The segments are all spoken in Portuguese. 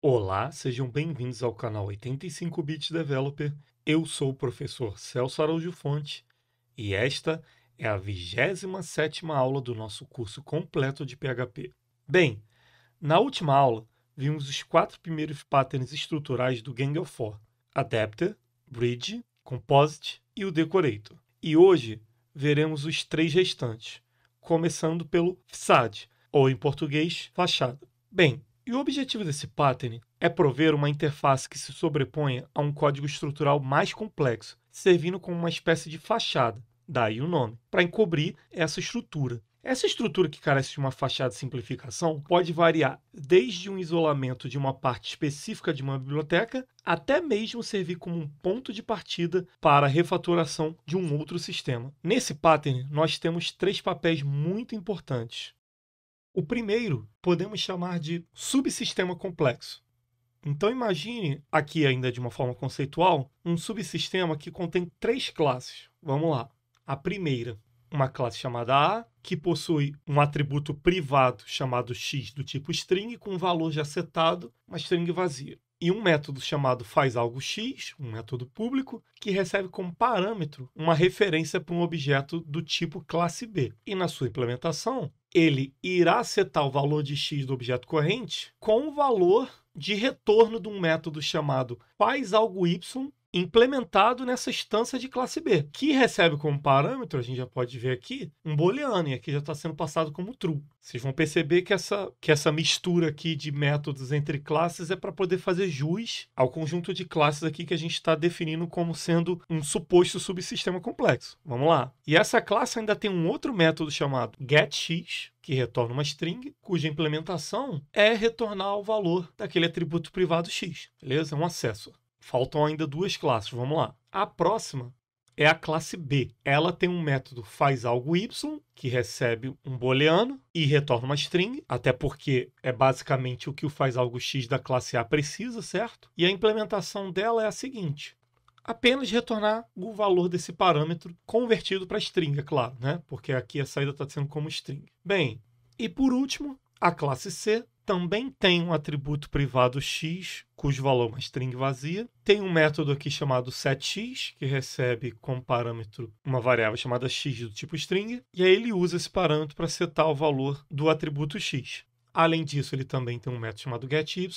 Olá, sejam bem-vindos ao canal 85 Bits Developer. Eu sou o professor Celso Araújo Fonte e esta é a 27ª aula do nosso curso completo de PHP. Bem, na última aula, vimos os 4 primeiros patterns estruturais do Gang of Four: Adapter, Bridge, Composite e o Decorator. E hoje veremos os 3 restantes, começando pelo Facade, ou em português, fachada. Bem, e o objetivo desse pattern é prover uma interface que se sobreponha a um código estrutural mais complexo, servindo como uma espécie de fachada, daí o nome, para encobrir essa estrutura. Essa estrutura que carece de uma fachada de simplificação pode variar desde um isolamento de uma parte específica de uma biblioteca até mesmo servir como um ponto de partida para a refatoração de um outro sistema. Nesse pattern, nós temos 3 papéis muito importantes. O primeiro podemos chamar de subsistema complexo. Então imagine, aqui ainda de uma forma conceitual, um subsistema que contém 3 classes. Vamos lá. A primeira, uma classe chamada A, que possui um atributo privado chamado X do tipo string, com um valor já setado, uma string vazia. E um método chamado fazalgoX, um método público, que recebe como parâmetro uma referência para um objeto do tipo classe B. E na sua implementação, ele irá setar o valor de x do objeto corrente com o valor de retorno de um método chamado fazalgoY implementado nessa instância de classe B, que recebe como parâmetro, a gente já pode ver aqui, um booleano, e aqui já está sendo passado como true. Vocês vão perceber que essa mistura aqui de métodos entre classes é para poder fazer jus ao conjunto de classes aqui que a gente está definindo como sendo um suposto subsistema complexo. Vamos lá. E essa classe ainda tem um outro método chamado getX, que retorna uma string, cuja implementação é retornar o valor daquele atributo privado x, beleza? É um acesso. Faltam ainda 2 classes, vamos lá. A próxima é a classe B. Ela tem um método fazalgoY, que recebe um booleano e retorna uma string, até porque é basicamente o que o fazalgoX da classe A precisa, certo? E a implementação dela é a seguinte: apenas retornar o valor desse parâmetro convertido para string, é claro, né? Porque aqui a saída está sendo como string. Bem, e por último, a classe C também tem um atributo privado x, cujo valor é uma string vazia. Tem um método aqui chamado setX, que recebe como parâmetro uma variável chamada x do tipo string, e aí ele usa esse parâmetro para setar o valor do atributo x. Além disso, ele também tem um método chamado getY,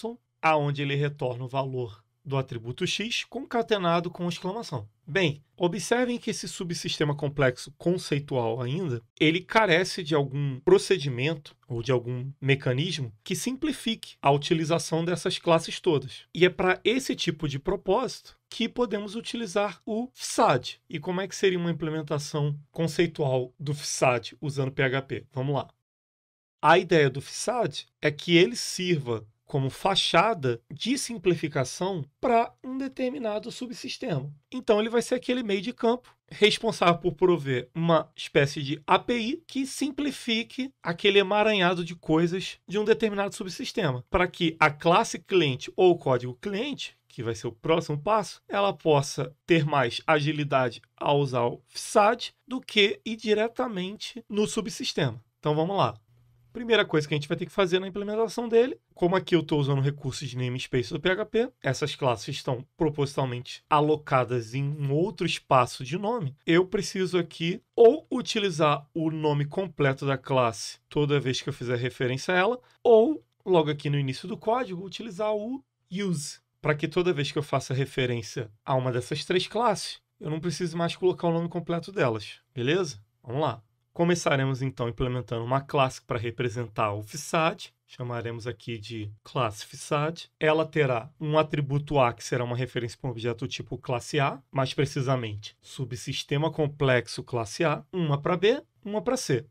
aonde ele retorna o valor do atributo x concatenado com exclamação. Bem, observem que esse subsistema complexo conceitual ainda, ele carece de algum procedimento ou de algum mecanismo que simplifique a utilização dessas classes todas. E é para esse tipo de propósito que podemos utilizar o Facade. E como é que seria uma implementação conceitual do Facade usando PHP? Vamos lá. A ideia do Facade é que ele sirva como fachada de simplificação para um determinado subsistema. Então, ele vai ser aquele meio de campo responsável por prover uma espécie de API que simplifique aquele emaranhado de coisas de um determinado subsistema, para que a classe cliente ou o código cliente, que vai ser o próximo passo, ela possa ter mais agilidade ao usar o Facade do que ir diretamente no subsistema. Então, vamos lá. Primeira coisa que a gente vai ter que fazer na implementação dele, como aqui eu estou usando recursos de namespace do PHP, essas classes estão propositalmente alocadas em um outro espaço de nome, eu preciso aqui ou utilizar o nome completo da classe toda vez que eu fizer referência a ela, ou, logo aqui no início do código, utilizar o use, para que toda vez que eu faça referência a uma dessas 3 classes, eu não precise mais colocar o nome completo delas, beleza? Vamos lá. Começaremos então implementando uma classe para representar o Facade, chamaremos aqui de classe Facade. Ela terá um atributo A, que será uma referência para um objeto tipo classe A, mais precisamente, subsistema complexo classe A, uma para B, uma para C.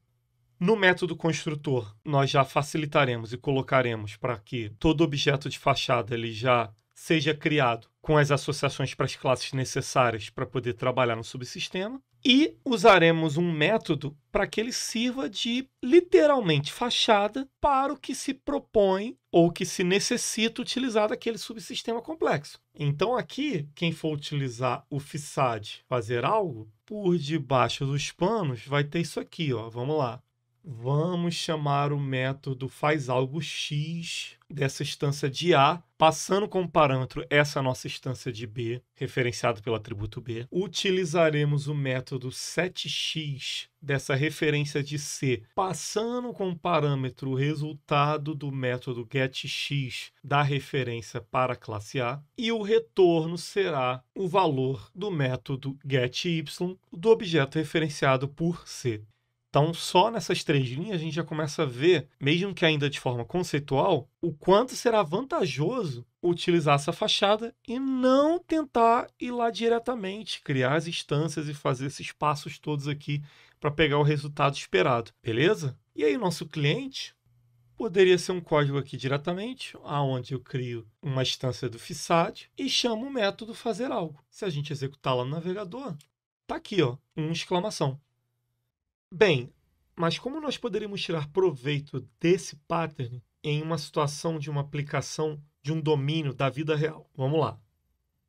No método construtor, nós já facilitaremos e colocaremos para que todo objeto de fachada ele já seja criado com as associações para as classes necessárias para poder trabalhar no subsistema. E usaremos um método para que ele sirva de, literalmente, fachada para o que se propõe ou que se necessita utilizar daquele subsistema complexo. Então, aqui, quem for utilizar o Facade fazer algo, por debaixo dos panos vai ter isso aqui, ó. Vamos lá. Vamos chamar o método faz algo X dessa instância de A, passando como parâmetro essa nossa instância de B, referenciado pelo atributo B. Utilizaremos o método setX dessa referência de C, passando como parâmetro o resultado do método getX da referência para a classe A. E o retorno será o valor do método getY do objeto referenciado por C. Então, só nessas três linhas a gente já começa a ver, mesmo que ainda de forma conceitual, o quanto será vantajoso utilizar essa fachada e não tentar ir lá diretamente, criar as instâncias e fazer esses passos todos aqui para pegar o resultado esperado, beleza? E aí, nosso cliente poderia ser um código aqui diretamente, aonde eu crio uma instância do Fissad e chamo o método fazer algo. Se a gente executar lá no navegador, tá aqui, ó, uma exclamação. Bem, mas como nós poderíamos tirar proveito desse pattern em uma situação de uma aplicação de um domínio da vida real? Vamos lá.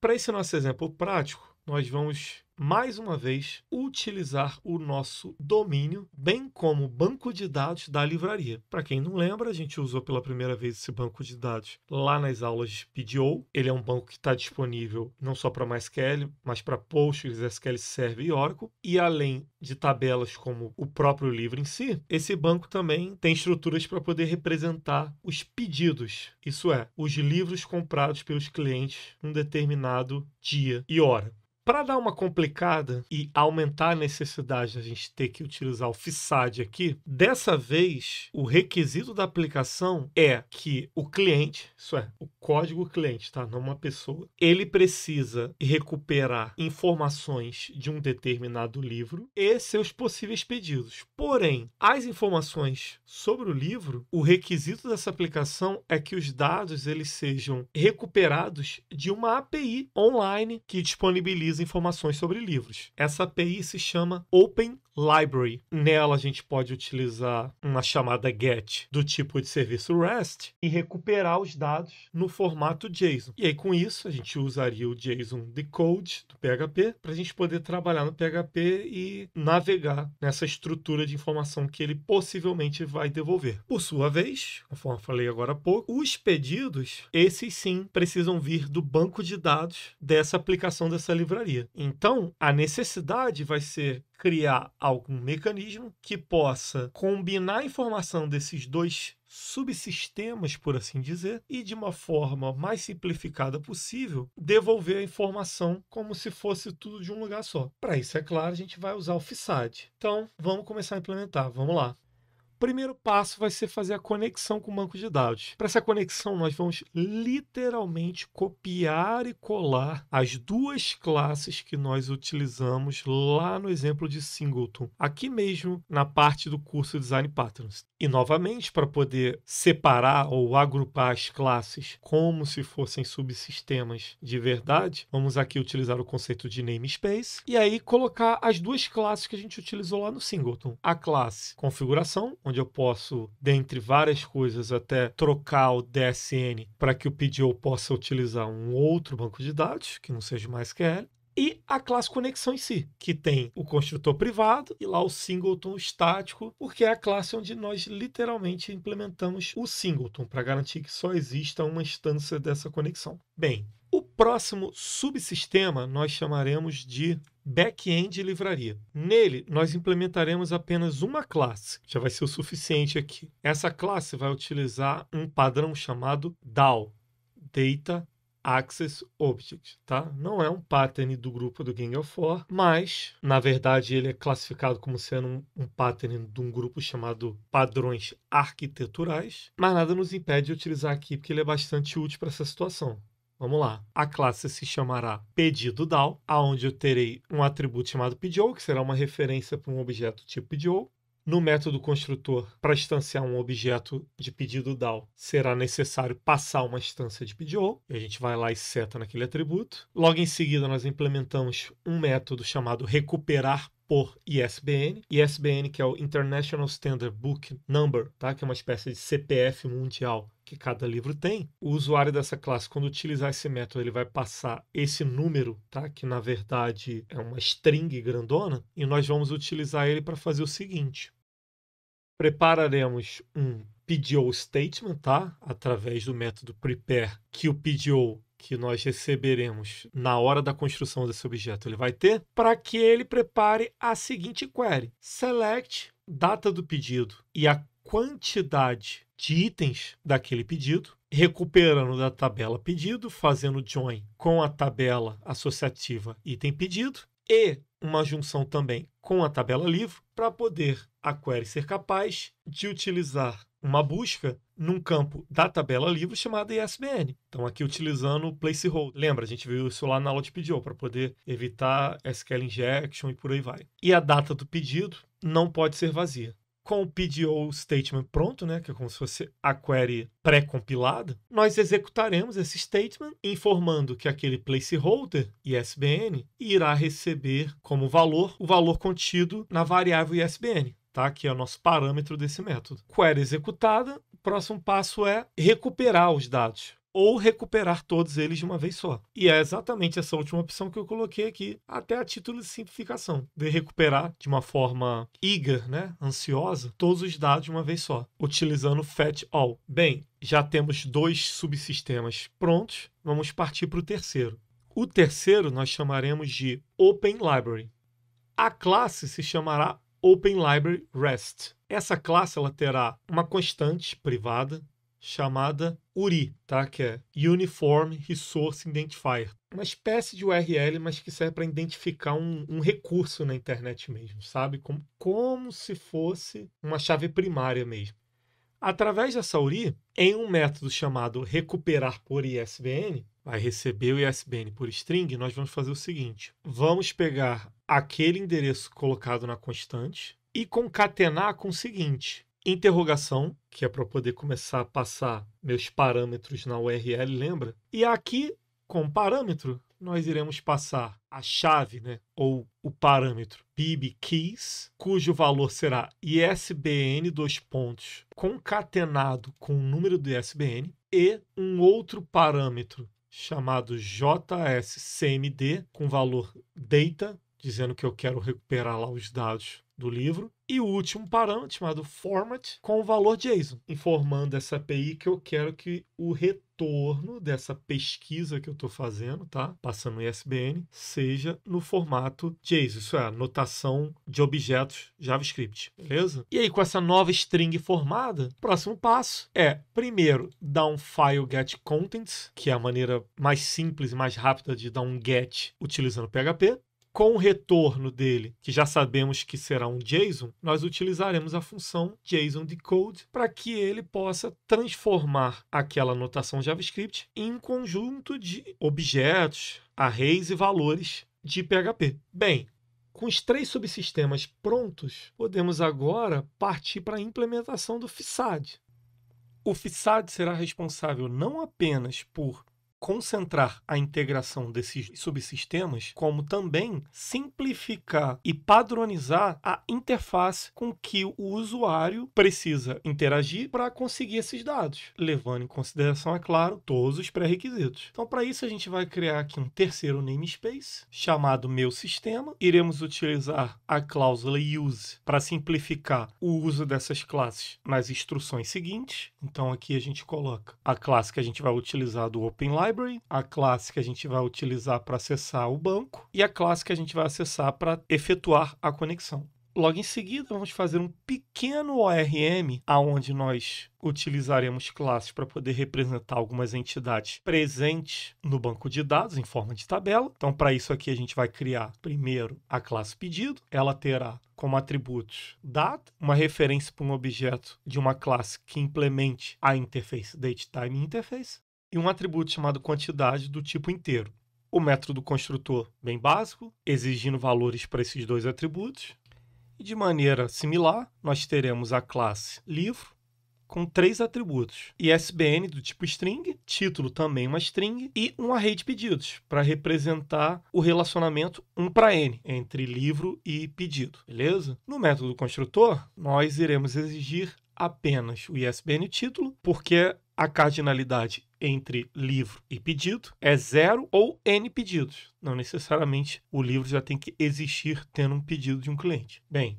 Para esse nosso exemplo prático, nós vamos, mais uma vez, utilizar o nosso domínio, bem como o banco de dados da livraria. Para quem não lembra, a gente usou pela primeira vez esse banco de dados lá nas aulas de PDO. Ele é um banco que está disponível não só para MySQL, mas para Postgres, SQL Server e Oracle. E além de tabelas como o próprio livro em si, esse banco também tem estruturas para poder representar os pedidos, isso é, os livros comprados pelos clientes num determinado dia e hora. Para dar uma complicada e aumentar a necessidade de a gente ter que utilizar o Fissad aqui, dessa vez o requisito da aplicação é que o cliente, isso é, o código cliente, tá? Não uma pessoa, ele precisa recuperar informações de um determinado livro e seus possíveis pedidos. Porém, as informações sobre o livro, o requisito dessa aplicação é que os dados eles sejam recuperados de uma API online que disponibiliza informações sobre livros. Essa API se chama Open Library. Nela a gente pode utilizar uma chamada GET do tipo de serviço REST e recuperar os dados no formato JSON. E aí com isso a gente usaria o JSON Decode do PHP para a gente poder trabalhar no PHP e navegar nessa estrutura de informação que ele possivelmente vai devolver. Por sua vez, conforme falei agora há pouco, os pedidos, esses sim, precisam vir do banco de dados dessa aplicação dessa livraria. Então, a necessidade vai ser criar algum mecanismo que possa combinar a informação desses dois subsistemas, por assim dizer, e de uma forma mais simplificada possível, devolver a informação como se fosse tudo de um lugar só. Para isso, é claro, a gente vai usar o Fissad. Então, vamos começar a implementar. Vamos lá. O primeiro passo vai ser fazer a conexão com o banco de dados. Para essa conexão, nós vamos literalmente copiar e colar as duas classes que nós utilizamos lá no exemplo de Singleton, aqui mesmo na parte do curso Design Patterns. E, novamente, para poder separar ou agrupar as classes como se fossem subsistemas de verdade, vamos aqui utilizar o conceito de namespace e aí colocar as duas classes que a gente utilizou lá no Singleton. A classe configuração, onde eu posso, dentre várias coisas, até trocar o DSN para que o PDO possa utilizar um outro banco de dados, que não seja mais MySQL. E a classe conexão em si, que tem o construtor privado e lá o singleton estático, porque é a classe onde nós literalmente implementamos o singleton, para garantir que só exista uma instância dessa conexão. Bem, o próximo subsistema nós chamaremos de back-end livraria. Nele, nós implementaremos apenas uma classe, já vai ser o suficiente aqui. Essa classe vai utilizar um padrão chamado DAO, Data Access Object, tá? Não é um pattern do grupo do Gang of Four, mas, na verdade, ele é classificado como sendo um pattern de um grupo chamado padrões arquiteturais, mas nada nos impede de utilizar aqui, porque ele é bastante útil para essa situação. Vamos lá. A classe se chamará pedido DAO, onde eu terei um atributo chamado PDO, que será uma referência para um objeto tipo PDO. No método construtor, para instanciar um objeto de pedido DAO, será necessário passar uma instância de PDO. E a gente vai lá e seta naquele atributo. Logo em seguida, nós implementamos um método chamado recuperar por ISBN. ISBN, que é o International Standard Book Number, tá? Que é uma espécie de CPF mundial que cada livro tem. O usuário dessa classe, quando utilizar esse método, ele vai passar esse número, tá? Que na verdade é uma string grandona, e nós vamos utilizar ele para fazer o seguinte. Prepararemos um PDO statement, tá? Através do método prepare, que o PDO que nós receberemos na hora da construção desse objeto ele vai ter, para que ele prepare a seguinte query: select data do pedido e a quantidade de itens daquele pedido, recuperando da tabela pedido, fazendo join com a tabela associativa item pedido e uma junção também com a tabela livro para poder a query ser capaz de utilizar uma busca num campo da tabela livro chamada ISBN. Então, aqui utilizando o placeholder. Lembra, a gente viu isso lá na aula de PDO, para poder evitar SQL injection e por aí vai. E a data do pedido não pode ser vazia. Com o PDO statement pronto, né, que é como se fosse a query pré-compilada, nós executaremos esse statement informando que aquele placeholder ISBN irá receber como valor o valor contido na variável ISBN, tá? Que é o nosso parâmetro desse método. Query executada, o próximo passo é recuperar os dados, ou recuperar todos eles de uma vez só. E é exatamente essa última opção que eu coloquei aqui, até a título de simplificação, de recuperar de uma forma eager, né, ansiosa, todos os dados de uma vez só, utilizando fetch all. Bem, já temos 2 subsistemas prontos, vamos partir para o terceiro. O terceiro nós chamaremos de Open Library. A classe se chamará Open Library REST. Essa classe ela terá uma constante privada chamada URI, tá? Que é Uniform Resource Identifier. Uma espécie de URL, mas que serve para identificar um recurso na internet mesmo, sabe? Como se fosse uma chave primária mesmo. Através dessa URI, em um método chamado recuperar por ISBN, vai receber o ISBN por string, nós vamos fazer o seguinte: vamos pegar aquele endereço colocado na constante e concatenar com o seguinte: interrogação, que é para poder começar a passar meus parâmetros na URL, lembra? E aqui, com parâmetro, nós iremos passar a chave, né, ou o parâmetro pibkeys, cujo valor será ISBN, concatenado com o número do ISBN, e um outro parâmetro chamado JSCMD, com valor data, dizendo que eu quero recuperar lá os dados do livro, e o último parâmetro chamado format com o valor JSON, informando essa API que eu quero que o retorno dessa pesquisa que eu estou fazendo, tá? Passando o ISBN, seja no formato JSON, isso é, a notação de objetos JavaScript, beleza? E aí, com essa nova string formada, o próximo passo é, primeiro, dar um file get contents, que é a maneira mais simples e mais rápida de dar um get utilizando PHP. Com o retorno dele, que já sabemos que será um JSON, nós utilizaremos a função JSON_decode para que ele possa transformar aquela notação JavaScript em um conjunto de objetos, arrays e valores de PHP. Bem, com os 3 subsistemas prontos, podemos agora partir para a implementação do FSAD. O FSAD será responsável não apenas por concentrar a integração desses subsistemas, como também simplificar e padronizar a interface com que o usuário precisa interagir para conseguir esses dados, levando em consideração, é claro, todos os pré-requisitos. Então, para isso, a gente vai criar aqui um terceiro namespace chamado meu sistema. Iremos utilizar a cláusula use para simplificar o uso dessas classes nas instruções seguintes. Então, aqui a gente coloca a classe que a gente vai utilizar do Open Library, a classe que a gente vai utilizar para acessar o banco e a classe que a gente vai acessar para efetuar a conexão. Logo em seguida, vamos fazer um pequeno ORM, onde nós utilizaremos classes para poder representar algumas entidades presentes no banco de dados em forma de tabela. Então, para isso aqui, a gente vai criar primeiro a classe pedido. Ela terá como atributos data, uma referência para um objeto de uma classe que implemente a interface DateTimeInterface, e um atributo chamado quantidade do tipo inteiro. O método construtor bem básico, exigindo valores para esses 2 atributos. E de maneira similar, nós teremos a classe livro com 3 atributos: ISBN do tipo string, título também uma string, e um array de pedidos, para representar o relacionamento 1 para n, entre livro e pedido, beleza? No método construtor, nós iremos exigir apenas o ISBN e o título, porque a cardinalidade entre livro e pedido é 0 ou n pedidos. Não necessariamente o livro já tem que existir tendo um pedido de um cliente. Bem,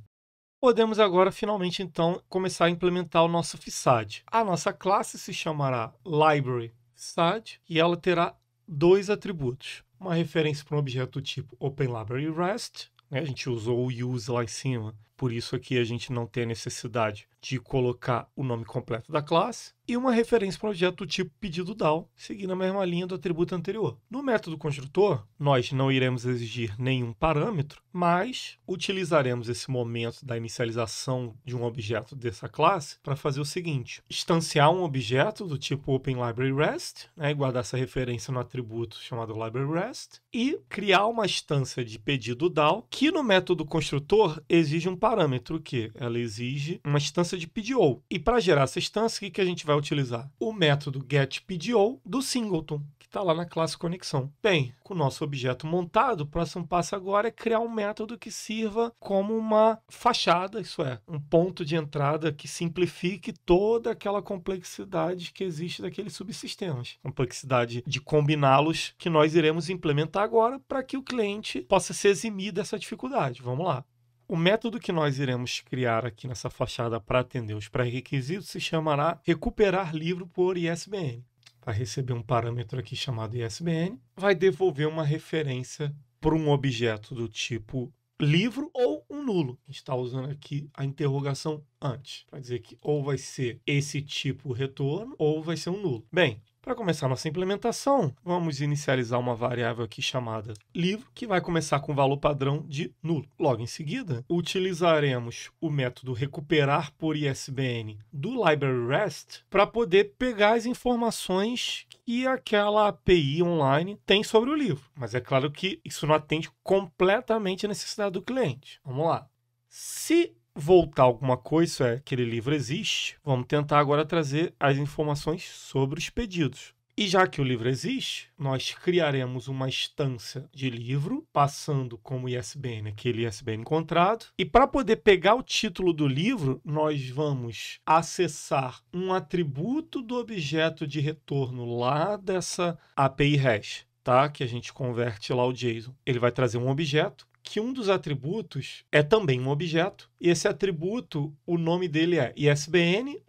Podemos agora, finalmente, então, começar a implementar o nosso FISAD. A nossa classe se chamará Library FISAD e ela terá dois atributos. Uma referência para um objeto do tipo OpenLibraryRest, né? A gente usou o use lá em cima, por isso aqui a gente não tem a necessidade de colocar o nome completo da classe, e uma referência para um objeto do tipo pedido DAO, seguindo a mesma linha do atributo anterior. No método construtor, nós não iremos exigir nenhum parâmetro, mas utilizaremos esse momento da inicialização de um objeto dessa classe para fazer o seguinte: instanciar um objeto do tipo OpenLibraryRest, né, e guardar essa referência no atributo chamado LibraryRest, e criar uma instância de pedido DAO, que no método construtor exige um parâmetro, que ela exige uma instância de PDO. E para gerar essa instância, o que a gente vai utilizar? O método getPDO do singleton, que está lá na classe conexão. Bem, com o nosso objeto montado, o próximo passo agora é criar um método que sirva como uma fachada, isso é, um ponto de entrada que simplifique toda aquela complexidade que existe daqueles subsistemas. Complexidade de combiná-los que nós iremos implementar agora para que o cliente possa se eximir dessa dificuldade. Vamos lá. O método que nós iremos criar aqui nessa fachada para atender os pré-requisitos se chamará recuperar livro por ISBN. Vai receber um parâmetro aqui chamado ISBN, vai devolver uma referência para um objeto do tipo livro ou um nulo. A gente está usando aqui a interrogação antes, para dizer que ou vai ser esse tipo retorno ou vai ser um nulo. Bem, para começar nossa implementação, vamos inicializar uma variável aqui chamada livro, que vai começar com o valor padrão de nulo. Logo em seguida, utilizaremos o método recuperar por ISBN do LibraryRest para poder pegar as informações que aquela API online tem sobre o livro. Mas é claro que isso não atende completamente a necessidade do cliente. Vamos lá. Se voltar alguma coisa, isso é, aquele livro existe, vamos tentar agora trazer as informações sobre os pedidos. E já que o livro existe, nós criaremos uma instância de livro, passando como ISBN aquele ISBN encontrado. E para poder pegar o título do livro, nós vamos acessar um atributo do objeto de retorno lá dessa API hash, tá? Que a gente converte lá o JSON. Ele vai trazer um objeto, que um dos atributos é também um objeto, e esse atributo, o nome dele é ISBN,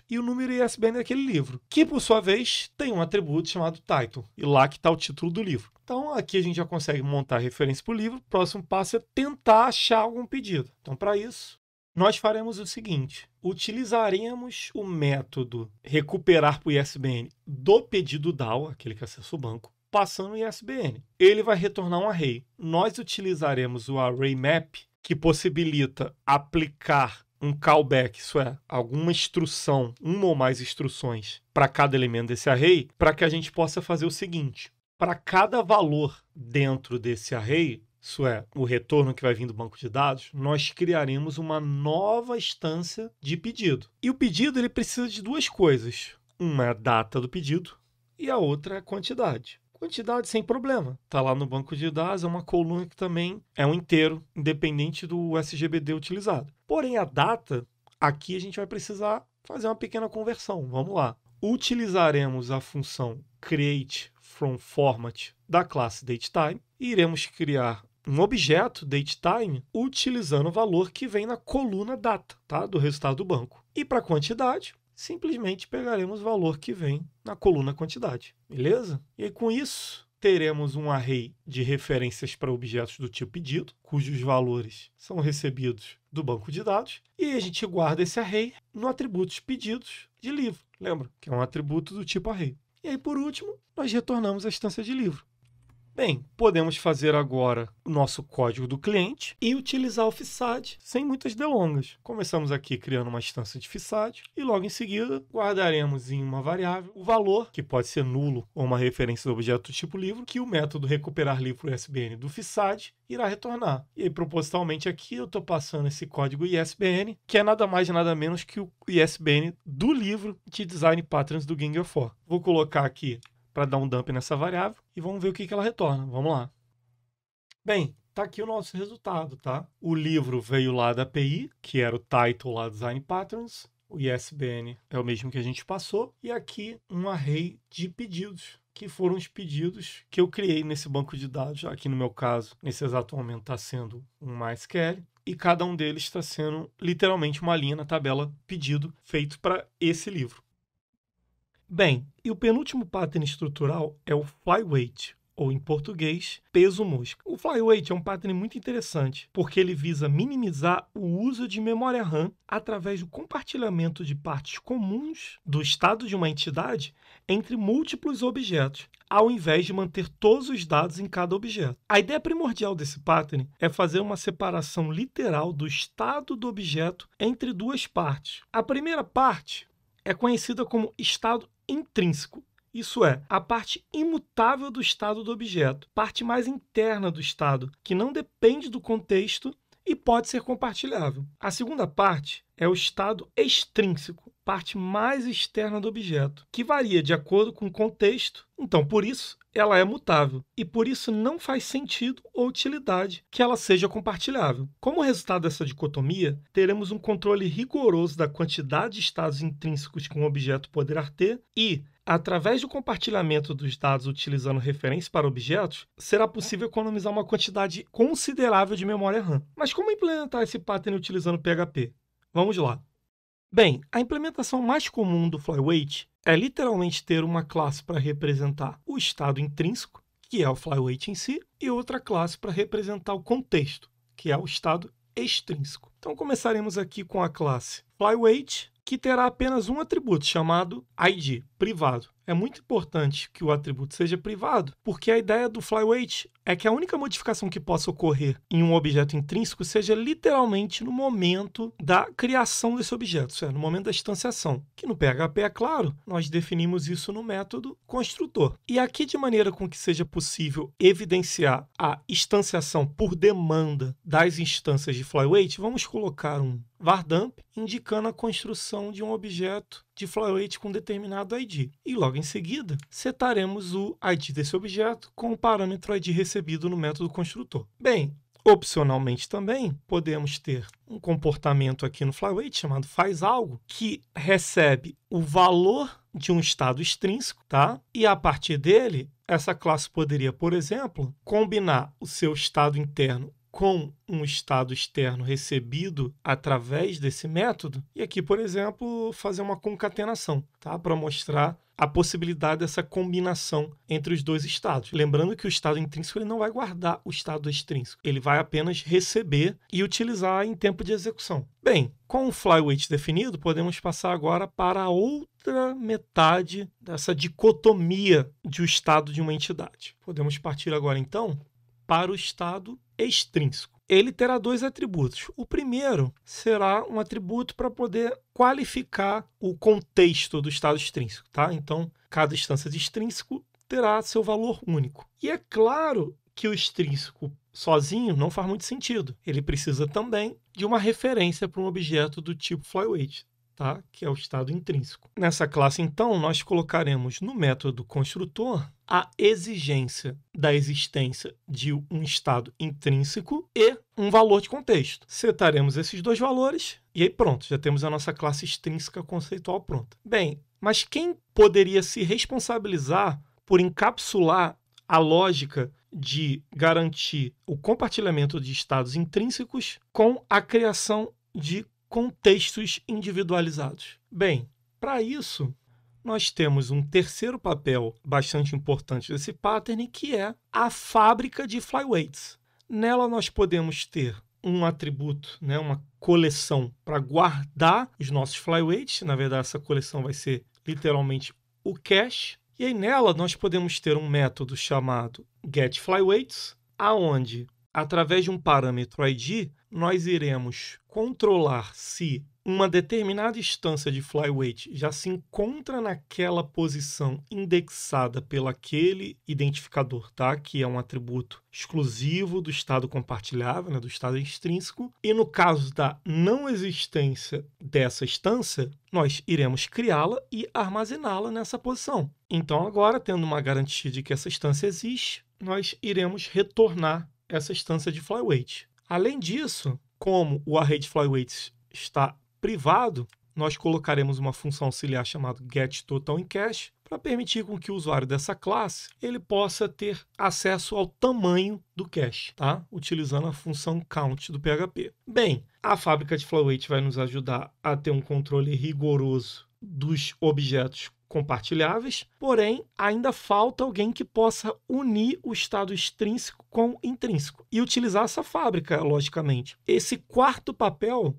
e o número ISBN daquele livro, que por sua vez tem um atributo chamado title, e lá que está o título do livro. Então aqui a gente já consegue montar a referência para o livro. O próximo passo é tentar achar algum pedido. Então para isso, nós faremos o seguinte: utilizaremos o método recuperar por ISBN do pedido DAO, aquele que acessa o banco, passando o ISBN. Ele vai retornar um array. Nós utilizaremos o ArrayMap, que possibilita aplicar um callback, isso é, alguma instrução, uma ou mais instruções para cada elemento desse array, para que a gente possa fazer o seguinte: para cada valor dentro desse array, isso é, o retorno que vai vir do banco de dados, nós criaremos uma nova instância de pedido. E o pedido ele precisa de duas coisas. Uma é a data do pedido e a outra é a quantidade. Quantidade sem problema. Está lá no banco de dados, é uma coluna que também é um inteiro, independente do SGBD utilizado. Porém, a data, aqui a gente vai precisar fazer uma pequena conversão. Vamos lá. Utilizaremos a função createFromFormat da classe datetime e iremos criar um objeto datetime utilizando o valor que vem na coluna data, tá? Do resultado do banco. E para quantidade, simplesmente pegaremos o valor que vem na coluna quantidade, beleza? E aí, com isso, teremos um array de referências para objetos do tipo pedido, cujos valores são recebidos do banco de dados, e a gente guarda esse array no atributos pedidos de livro, lembra? Que é um atributo do tipo array. E aí, por último, nós retornamos a instância de livro. Bem, podemos fazer agora o nosso código do cliente e utilizar o FISAD sem muitas delongas. Começamos aqui criando uma instância de FISAD e logo em seguida guardaremos em uma variável o valor, que pode ser nulo ou uma referência do objeto do tipo livro, que o método recuperar livro ISBN do FISAD irá retornar. E aí, propositalmente aqui eu estou passando esse código ISBN, que é nada mais nada menos que o ISBN do livro de Design Patterns do Gang of Four. Vou colocar aqui para dar um dump nessa variável e vamos ver o que ela retorna. Vamos lá. Bem, tá aqui o nosso resultado, tá? O livro veio lá da API, que era o title lá Design Patterns. O ISBN é o mesmo que a gente passou. E aqui um array de pedidos, que foram os pedidos que eu criei nesse banco de dados. Aqui no meu caso, nesse exato momento, está sendo um MySQL. e cada um deles está sendo literalmente uma linha na tabela pedido feito para esse livro. Bem, e o penúltimo pattern estrutural é o flyweight, ou em português, peso mosca. O flyweight é um pattern muito interessante, porque ele visa minimizar o uso de memória RAM através do compartilhamento de partes comuns do estado de uma entidade entre múltiplos objetos, ao invés de manter todos os dados em cada objeto. A ideia primordial desse pattern é fazer uma separação literal do estado do objeto entre duas partes. A primeira parte é conhecida como estado intrínseco. Isso é, a parte imutável do estado do objeto, parte mais interna do estado, que não depende do contexto e pode ser compartilhável. A segunda parte é o estado extrínseco, parte mais externa do objeto, que varia de acordo com o contexto. Então, por isso, ela é mutável e por isso não faz sentido ou utilidade que ela seja compartilhável. Como resultado dessa dicotomia, teremos um controle rigoroso da quantidade de estados intrínsecos que um objeto poderá ter e, através do compartilhamento dos dados utilizando referência para objetos, será possível economizar uma quantidade considerável de memória RAM. Mas como implementar esse pattern utilizando PHP? Vamos lá. Bem, a implementação mais comum do flyweight é literalmente ter uma classe para representar o estado intrínseco, que é o flyweight em si, e outra classe para representar o contexto, que é o estado extrínseco. Então, começaremos aqui com a classe flyweight, que terá apenas um atributo chamado ID, privado. É muito importante que o atributo seja privado, porque a ideia do flyweight é que a única modificação que possa ocorrer em um objeto intrínseco seja literalmente no momento da criação desse objeto, isso é, no momento da instanciação, que no PHP, é claro, nós definimos isso no método construtor. E aqui, de maneira com que seja possível evidenciar a instanciação por demanda das instâncias de flyweight, vamos colocar um var_dump indicando a construção de um objeto de flyweight com determinado ID. E logo em seguida, setaremos o ID desse objeto com o parâmetro ID recebido no método construtor. Bem, opcionalmente também, podemos ter um comportamento aqui no flyweight chamado fazalgo, que recebe o valor de um estado extrínseco, tá? E a partir dele, essa classe poderia, por exemplo, combinar o seu estado interno com um estado externo recebido através desse método, e aqui, por exemplo, fazer uma concatenação, tá? Para mostrar a possibilidade dessa combinação entre os dois estados. Lembrando que o estado intrínseco ele não vai guardar o estado extrínseco, ele vai apenas receber e utilizar em tempo de execução. Bem, com o flyweight definido, podemos passar agora para a outra metade dessa dicotomia de um estado de uma entidade. Podemos partir agora, então, para o estado extrínseco. Ele terá dois atributos. O primeiro será um atributo para poder qualificar o contexto do estado extrínseco, tá? Então, cada instância de extrínseco terá seu valor único. E é claro que o extrínseco sozinho não faz muito sentido. Ele precisa também de uma referência para um objeto do tipo flyweight, tá? Que é o estado intrínseco. Nessa classe, então, nós colocaremos no método construtor a exigência da existência de um estado intrínseco e um valor de contexto. Setaremos esses dois valores e aí pronto, já temos a nossa classe extrínseca conceitual pronta. Bem, mas quem poderia se responsabilizar por encapsular a lógica de garantir o compartilhamento de estados intrínsecos com a criação de contextos individualizados? Bem, para isso, nós temos um terceiro papel bastante importante desse pattern, que é a fábrica de flyweights. Nela, nós podemos ter um atributo, né, uma coleção para guardar os nossos flyweights. Na verdade, essa coleção vai ser literalmente o cache. E aí, nela, nós podemos ter um método chamado getFlyweights, aonde, através de um parâmetro ID, nós iremos controlar se uma determinada instância de flyweight já se encontra naquela posição indexada pelo aquele identificador, tá? Que é um atributo exclusivo do estado compartilhável, né? Do estado extrínseco. E no caso da não existência dessa instância, nós iremos criá-la e armazená-la nessa posição. Então, agora, tendo uma garantia de que essa instância existe, nós iremos retornar essa instância de flyweight. Além disso, como o array de flyweights está privado, nós colocaremos uma função auxiliar chamada getTotalInCache para para permitir com que o usuário dessa classe ele possa ter acesso ao tamanho do cache, tá? Utilizando a função count do PHP. Bem, a fábrica de Flyweight vai nos ajudar a ter um controle rigoroso dos objetos compartilháveis, porém, ainda falta alguém que possa unir o estado extrínseco com intrínseco e utilizar essa fábrica, logicamente. Esse quarto papel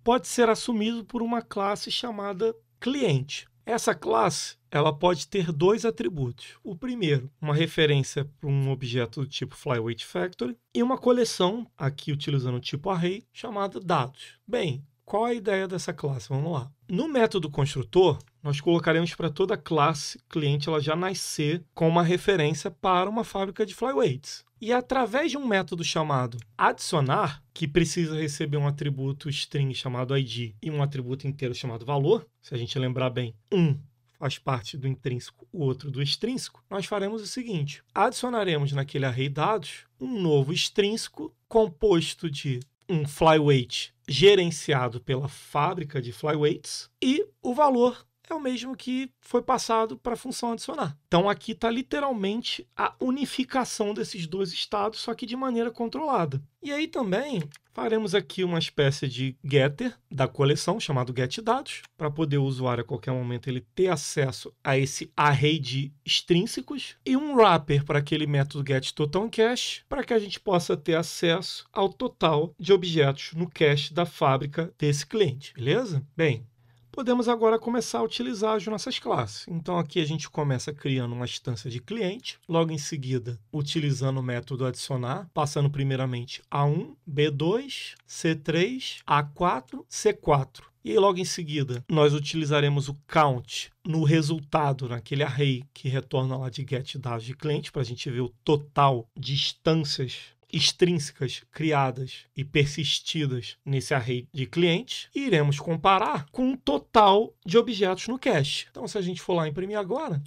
pode ser assumido por uma classe chamada cliente. Essa classe ela pode ter dois atributos. O primeiro, uma referência para um objeto do tipo Flyweight Factory e uma coleção, aqui utilizando o tipo array, chamada dados. Bem, qual a ideia dessa classe? Vamos lá. No método construtor, nós colocaremos para toda classe cliente ela já nascer com uma referência para uma fábrica de Flyweights. E através de um método chamado adicionar, que precisa receber um atributo string chamado id e um atributo inteiro chamado valor, se a gente lembrar bem, um faz parte do intrínseco, o outro do extrínseco, nós faremos o seguinte: adicionaremos naquele array dados um novo extrínseco composto de um Flyweight gerenciado pela fábrica de Flyweights e o valor é o mesmo que foi passado para a função adicionar. Então aqui está literalmente a unificação desses dois estados, só que de maneira controlada. E aí também faremos aqui uma espécie de getter da coleção, chamado getDados, para poder o usuário a qualquer momento ele ter acesso a esse array de extrínsecos, e um wrapper para aquele método getTotalCache, para que a gente possa ter acesso ao total de objetos no cache da fábrica desse cliente, beleza? Bem, podemos agora começar a utilizar as nossas classes. Então aqui a gente começa criando uma instância de cliente, logo em seguida utilizando o método adicionar, passando primeiramente A1, B2, C3, A4, C4. E logo em seguida nós utilizaremos o count no resultado, naquele array que retorna lá de getDados de cliente, para a gente ver o total de instâncias extrínsecas criadas e persistidas nesse array de clientes, e iremos comparar com o total de objetos no cache. Então, se a gente for lá imprimir agora,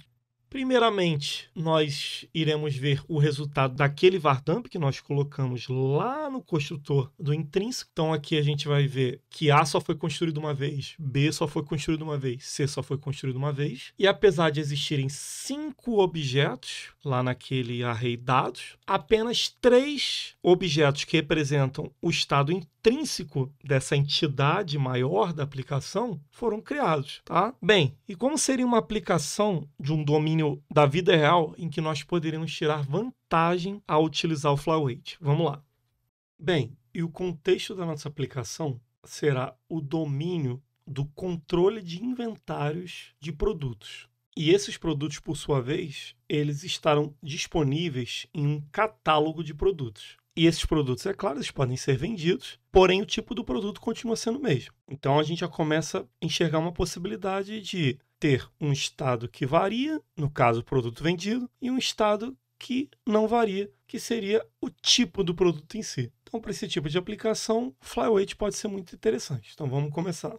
primeiramente, nós iremos ver o resultado daquele vardump que nós colocamos lá no construtor do intrínseco. Então, aqui a gente vai ver que A só foi construído uma vez, B só foi construído uma vez, C só foi construído uma vez. E apesar de existirem 5 objetos lá naquele array dados, apenas 3 objetos que representam o estado intrínseco dessa entidade maior da aplicação foram criados, tá? Bem, e como seria uma aplicação de um domínio da vida real em que nós poderíamos tirar vantagem ao utilizar o Flyweight? Vamos lá. Bem, e o contexto da nossa aplicação será o domínio do controle de inventários de produtos. E esses produtos, por sua vez, eles estarão disponíveis em um catálogo de produtos. E esses produtos, é claro, eles podem ser vendidos, porém o tipo do produto continua sendo o mesmo. Então a gente já começa a enxergar uma possibilidade de ter um estado que varia, no caso o produto vendido, e um estado que não varia, que seria o tipo do produto em si. Então, para esse tipo de aplicação, Flyweight pode ser muito interessante. Então vamos começar.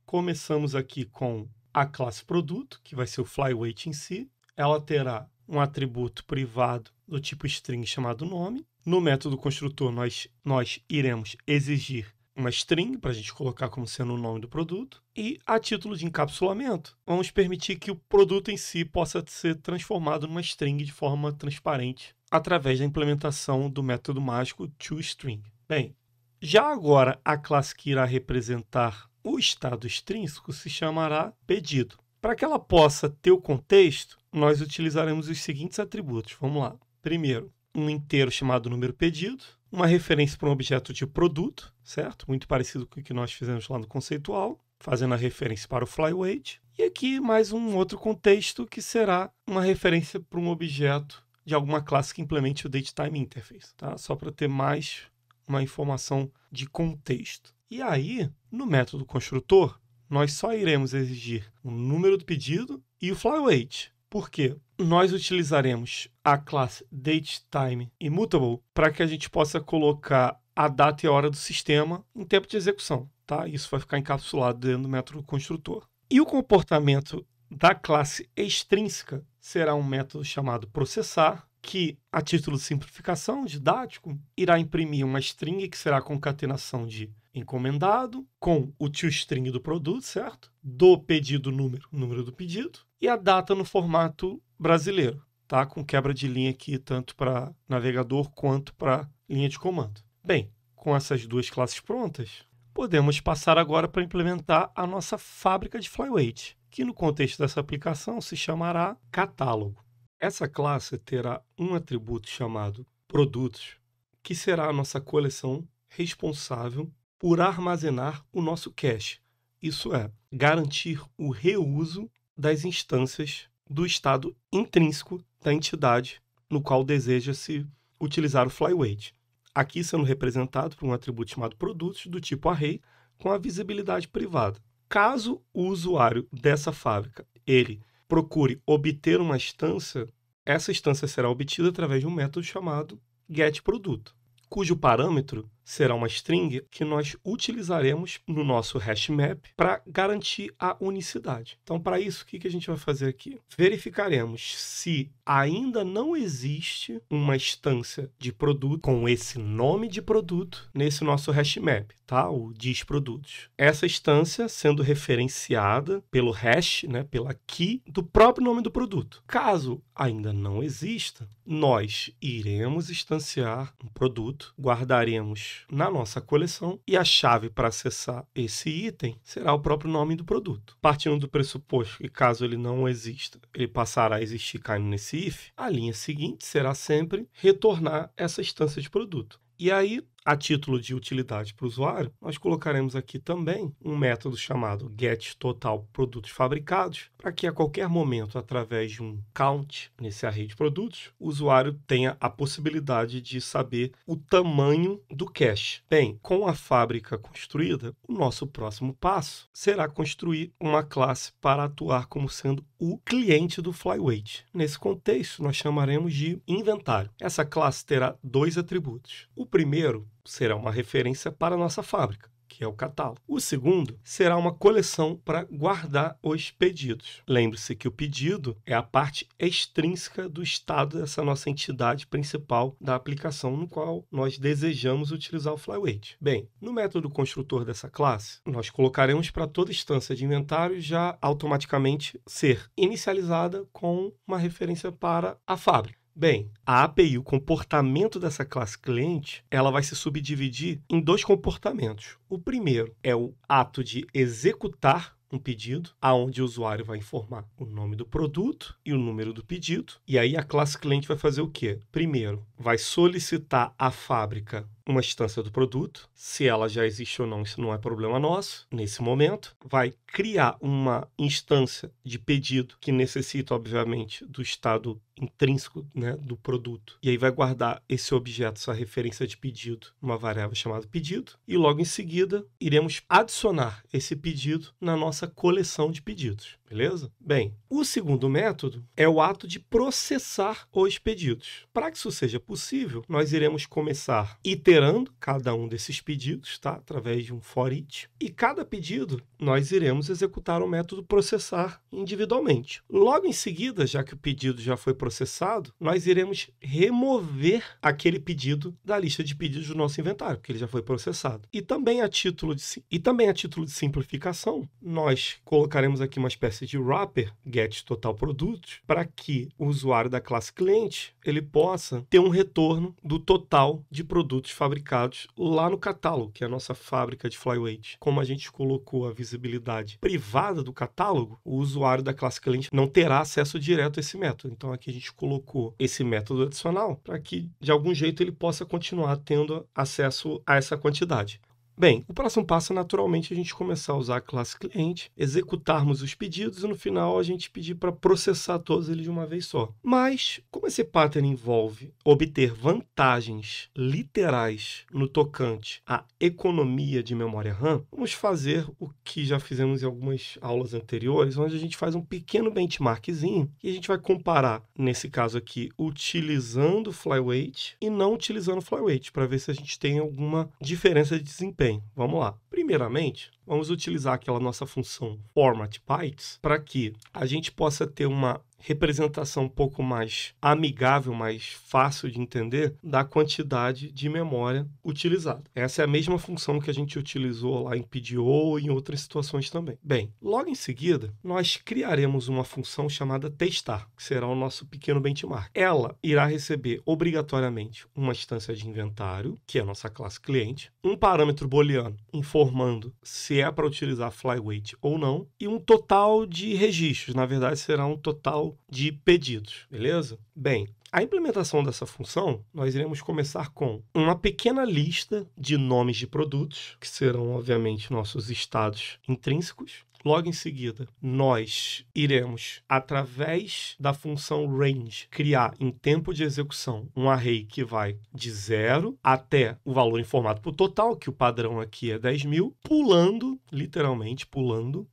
Começamos aqui com a classe produto, que vai ser o Flyweight em si. Ela terá um atributo privado do tipo string chamado nome. No método construtor, nós iremos exigir uma string para a gente colocar como sendo o nome do produto. E a título de encapsulamento, vamos permitir que o produto em si possa ser transformado numa string de forma transparente através da implementação do método mágico toString. Bem, já agora a classe que irá representar o estado extrínseco se chamará pedido. Para que ela possa ter o contexto, nós utilizaremos os seguintes atributos. Vamos lá. Primeiro, um inteiro chamado número pedido, uma referência para um objeto de produto, certo? Muito parecido com o que nós fizemos lá no conceitual, fazendo a referência para o Flyweight. E aqui mais um outro contexto que será uma referência para um objeto de alguma classe que implemente o DateTime Interface, tá? Só para ter mais uma informação de contexto. E aí, no método construtor, nós só iremos exigir o número do pedido e o Flyweight. Por quê? Nós utilizaremos a classe DateTimeImmutable para que a gente possa colocar a data e a hora do sistema em tempo de execução, tá? Isso vai ficar encapsulado dentro do método construtor. E o comportamento da classe extrínseca será um método chamado processar, que, a título de simplificação, didático, irá imprimir uma string que será a concatenação de encomendado com o toString do produto, certo? Do pedido número do pedido, e a data no formato brasileiro, tá? Com quebra de linha aqui, tanto para navegador quanto para linha de comando. Bem, com essas duas classes prontas, podemos passar agora para implementar a nossa fábrica de flyweight, que no contexto dessa aplicação se chamará catálogo. Essa classe terá um atributo chamado produtos, que será a nossa coleção responsável por armazenar o nosso cache. Isso é, garantir o reuso das instâncias do estado intrínseco da entidade no qual deseja-se utilizar o flyweight. Aqui sendo representado por um atributo chamado produtos do tipo array com a visibilidade privada. Caso o usuário dessa fábrica ele procure obter uma instância, essa instância será obtida através de um método chamado getProduto, cujo parâmetro será uma string que nós utilizaremos no nosso hashmap para garantir a unicidade. Então, para isso, o que a gente vai fazer aqui? Verificaremos se ainda não existe uma instância de produto com esse nome de produto nesse nosso hashmap, tá? O disprodutos. Essa instância sendo referenciada pelo hash, né, pela key do próprio nome do produto. Caso ainda não exista, nós iremos instanciar um produto, guardaremos na nossa coleção e a chave para acessar esse item será o próprio nome do produto. Partindo do pressuposto que caso ele não exista, ele passará a existir caindo nesse if, a linha seguinte será sempre retornar essa instância de produto. E aí, a título de utilidade para o usuário, nós colocaremos aqui também um método chamado getTotalProdutos fabricados, para que a qualquer momento, através de um count nesse array de produtos, o usuário tenha a possibilidade de saber o tamanho do cache. Bem, com a fábrica construída, o nosso próximo passo será construir uma classe para atuar como sendo o cliente do flyweight. Nesse contexto, nós chamaremos de inventário. Essa classe terá dois atributos. O primeiro será uma referência para a nossa fábrica, que é o catálogo. O segundo será uma coleção para guardar os pedidos. Lembre-se que o pedido é a parte extrínseca do estado dessa nossa entidade principal da aplicação no qual nós desejamos utilizar o flyweight. Bem, no método construtor dessa classe, nós colocaremos para toda instância de inventário já automaticamente ser inicializada com uma referência para a fábrica. Bem, a API, o comportamento dessa classe cliente, ela vai se subdividir em dois comportamentos. O primeiro é o ato de executar um pedido, aonde o usuário vai informar o nome do produto e o número do pedido. E aí a classe cliente vai fazer o quê? Primeiro, vai solicitar à fábrica uma instância do produto. Se ela já existe ou não, isso não é problema nosso. Nesse momento, vai criar uma instância de pedido que necessita, obviamente, do estado intrínseco, né, do produto. E aí vai guardar esse objeto, essa referência de pedido, uma variável chamada pedido. E logo em seguida, iremos adicionar esse pedido na nossa coleção de pedidos. Beleza? Bem, o segundo método é o ato de processar os pedidos. Para que isso seja possível, nós iremos começar iterando cada um desses pedidos, tá? Através de um for each. E cada pedido, nós iremos executar o método processar individualmente. Logo em seguida, já que o pedido já foi processado, nós iremos remover aquele pedido da lista de pedidos do nosso inventário, porque ele já foi processado. E também a título de simplificação, nós colocaremos aqui uma espécie de wrapper getTotalProdutos para que o usuário da classe cliente ele possa ter um retorno do total de produtos fabricados lá no catálogo, que é a nossa fábrica de flyweight. Como a gente colocou a visibilidade privada do catálogo, o usuário da classe cliente não terá acesso direto a esse método. Então aqui a gente colocou esse método adicional para que de algum jeito ele possa continuar tendo acesso a essa quantidade. Bem, o próximo passo é naturalmente a gente começar a usar a classe cliente, executarmos os pedidos e no final a gente pedir para processar todos eles de uma vez só. Mas, como esse pattern envolve obter vantagens literais no tocante à economia de memória RAM, vamos fazer o que já fizemos em algumas aulas anteriores, onde a gente faz um pequeno benchmarkzinho e a gente vai comparar, nesse caso aqui, utilizando o flyweight e não utilizando o flyweight, para ver se a gente tem alguma diferença de desempenho. Vamos lá. Primeiramente, vamos utilizar aquela nossa função formatBytes para que a gente possa ter uma representação um pouco mais amigável, mais fácil de entender da quantidade de memória utilizada. Essa é a mesma função que a gente utilizou lá em PDO e em outras situações também. Bem, logo em seguida, nós criaremos uma função chamada testar, que será o nosso pequeno benchmark. Ela irá receber obrigatoriamente uma instância de inventário, que é a nossa classe cliente, um parâmetro booleano informando se é para utilizar flyweight ou não, e um total de registros. Na verdade, será um total de pedidos, beleza? Bem, a implementação dessa função, nós iremos começar com uma pequena lista de nomes de produtos, que serão, obviamente, nossos estados intrínsecos. Logo em seguida, nós iremos, através da função range, criar em tempo de execução um array que vai de 0 até o valor informado por total, que o padrão aqui é 10.000, pulando, literalmente pulando,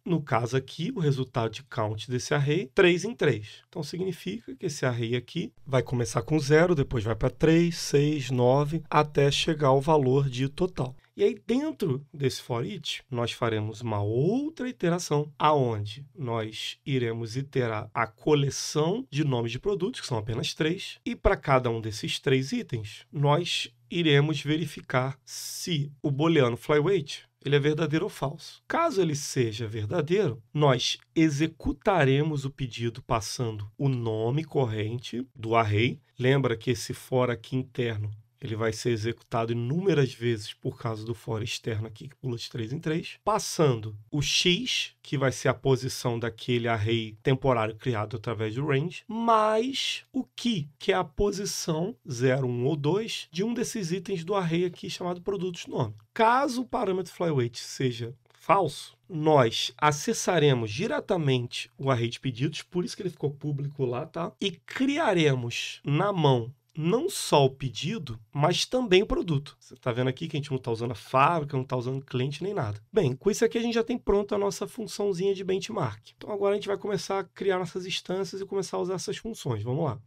no caso aqui, o resultado de count desse array, 3 em 3. Então, significa que esse array aqui vai começar com 0, depois vai para 3, 6, 9, até chegar ao valor de total. E aí, dentro desse for each, nós faremos uma outra iteração, aonde nós iremos iterar a coleção de nomes de produtos, que são apenas 3, e para cada um desses 3 itens, nós iremos verificar se o booleano flyweight ele é verdadeiro ou falso. Caso ele seja verdadeiro, nós executaremos o pedido passando o nome corrente do array. Lembra que esse for aqui interno ele vai ser executado inúmeras vezes por causa do for externo aqui, que pula de 3 em 3, passando o x, que vai ser a posição daquele array temporário criado através do range, mais o key, que é a posição 0, 1 ou 2 de um desses itens do array aqui chamado produtos nome. Caso o parâmetro flyweight seja falso, nós acessaremos diretamente o array de pedidos, por isso que ele ficou público lá, tá? E criaremos na mão não só o pedido, mas também o produto. Você está vendo aqui que a gente não está usando a fábrica, não está usando cliente nem nada. Bem, com isso aqui a gente já tem pronto a nossa funçãozinha de benchmark. Então agora a gente vai começar a criar nossas instâncias e começar a usar essas funções. Vamos lá.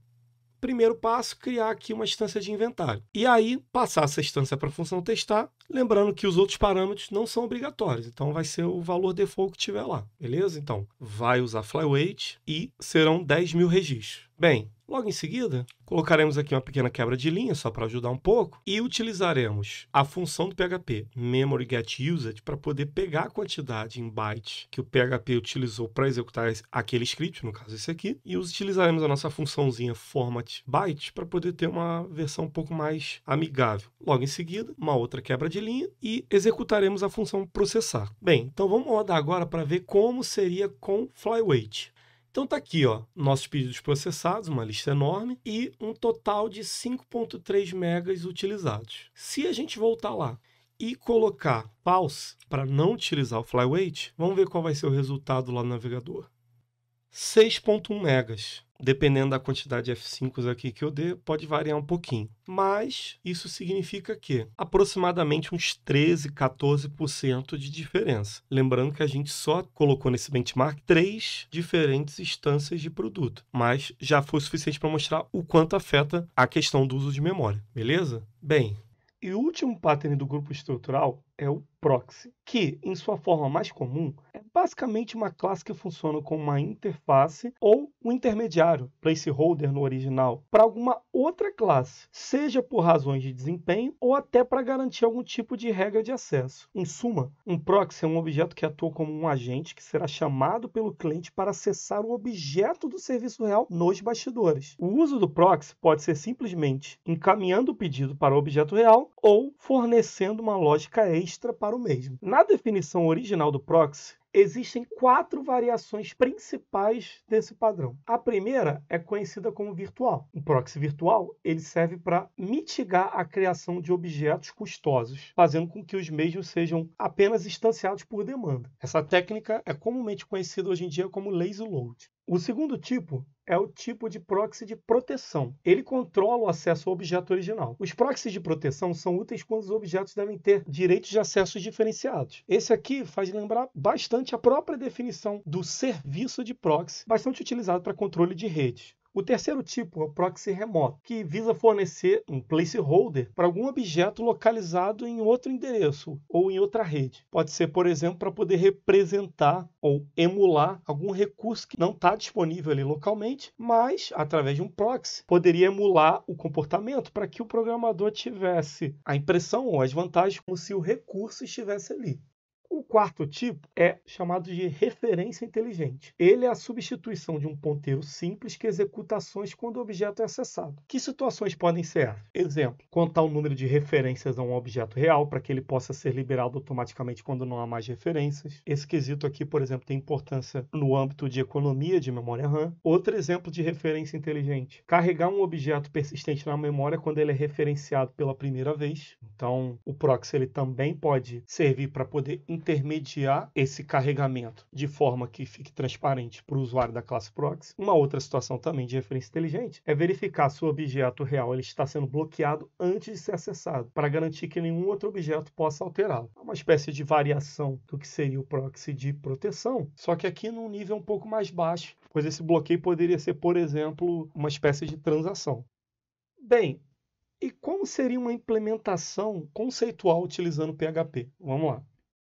Primeiro passo, criar aqui uma instância de inventário. E aí, passar essa instância para a função testar, lembrando que os outros parâmetros não são obrigatórios. Então, vai ser o valor default que tiver lá, beleza? Então, vai usar flyweight e serão 10.000 registros. Bem, logo em seguida, colocaremos aqui uma pequena quebra de linha, só para ajudar um pouco, e utilizaremos a função do PHP MemoryGetUsed para poder pegar a quantidade em bytes que o PHP utilizou para executar aquele script, no caso esse aqui, e utilizaremos a nossa funçãozinha formatByte para poder ter uma versão um pouco mais amigável. Logo em seguida, uma outra quebra de linha e executaremos a função processar. Bem, então vamos rodar agora para ver como seria com flyweight. Então tá aqui, ó, nossos pedidos processados, uma lista enorme e um total de 5.3 megas utilizados. Se a gente voltar lá e colocar pause para não utilizar o flyweight, vamos ver qual vai ser o resultado lá no navegador. 6.1 megas. Dependendo da quantidade de F5s aqui que eu dê, pode variar um pouquinho. Mas isso significa que aproximadamente uns 13, 14% de diferença. Lembrando que a gente só colocou nesse benchmark 3 diferentes instâncias de produto. Mas já foi suficiente para mostrar o quanto afeta a questão do uso de memória. Beleza? Bem, e o último pattern do grupo estrutural é o proxy, que, em sua forma mais comum, é basicamente uma classe que funciona como uma interface ou um intermediário, placeholder no original, para alguma outra classe, seja por razões de desempenho ou até para garantir algum tipo de regra de acesso. Em suma, um proxy é um objeto que atua como um agente que será chamado pelo cliente para acessar o objeto do serviço real nos bastidores. O uso do proxy pode ser simplesmente encaminhando o pedido para o objeto real ou fornecendo uma lógica extra para o mesmo. Na definição original do proxy, existem 4 variações principais desse padrão. A primeira é conhecida como virtual. O proxy virtual ele serve para mitigar a criação de objetos custosos, fazendo com que os mesmos sejam apenas instanciados por demanda. Essa técnica é comumente conhecida hoje em dia como lazy load. O segundo tipo é o tipo de proxy de proteção. Ele controla o acesso ao objeto original. Os proxies de proteção são úteis quando os objetos devem ter direitos de acesso diferenciados. Esse aqui faz lembrar bastante a própria definição do serviço de proxy, bastante utilizado para controle de redes. O terceiro tipo é o proxy remoto, que visa fornecer um placeholder para algum objeto localizado em outro endereço ou em outra rede. Pode ser, por exemplo, para poder representar ou emular algum recurso que não está disponível ali localmente, mas, através de um proxy, poderia emular o comportamento para que o programador tivesse a impressão ou as vantagens como se o recurso estivesse ali. O quarto tipo é chamado de referência inteligente. Ele é a substituição de um ponteiro simples que executa ações quando o objeto é acessado. Que situações podem ser essas? Exemplo, contar o número de referências a um objeto real para que ele possa ser liberado automaticamente quando não há mais referências. Esse quesito aqui, por exemplo, tem importância no âmbito de economia de memória RAM. Outro exemplo de referência inteligente, carregar um objeto persistente na memória quando ele é referenciado pela primeira vez. Então, o proxy ele também pode servir para poder intermediar esse carregamento de forma que fique transparente para o usuário da classe proxy. Uma outra situação também de referência inteligente é verificar se o objeto real ele está sendo bloqueado antes de ser acessado, para garantir que nenhum outro objeto possa alterá-lo. É uma espécie de variação do que seria o proxy de proteção, só que aqui num nível um pouco mais baixo, pois esse bloqueio poderia ser, por exemplo, uma espécie de transação. Bem, e como seria uma implementação conceitual utilizando PHP? Vamos lá.